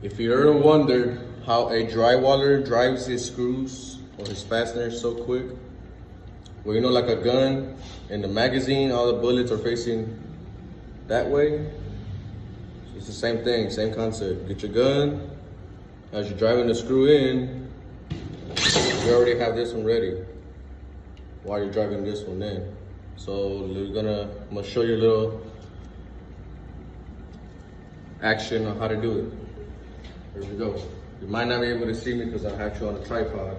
If you ever wondered how a drywaller drives his screws or his fasteners so quick, well, you know, like a gun in the magazine, all the bullets are facing that way. It's the same thing, same concept. Get your gun, as you're driving the screw in, you already have this one ready while you're driving this one in. So I'm gonna show you a little action on how to do it. Here we go. You might not be able to see me because I have you on a tripod.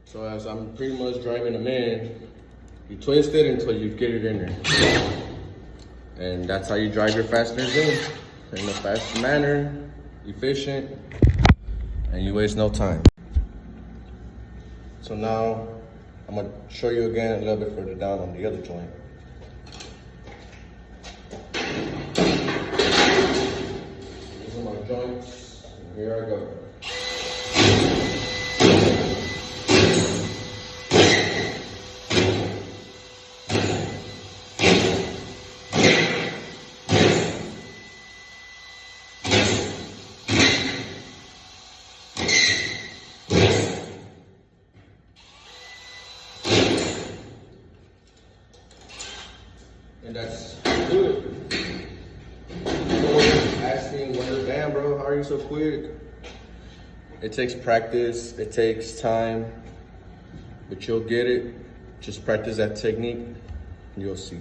So as I'm pretty much driving them in, you twist it until you get it in there. And that's how you drive your fasteners in a fast manner, efficient, and you waste no time. So now I'm gonna show you again a little bit further down on the other joint. These are my joints, and here I go. And that's good. Someone's asking, wonder, damn bro, how are you so quick? It takes practice, it takes time, but you'll get it. Just practice that technique and you'll see.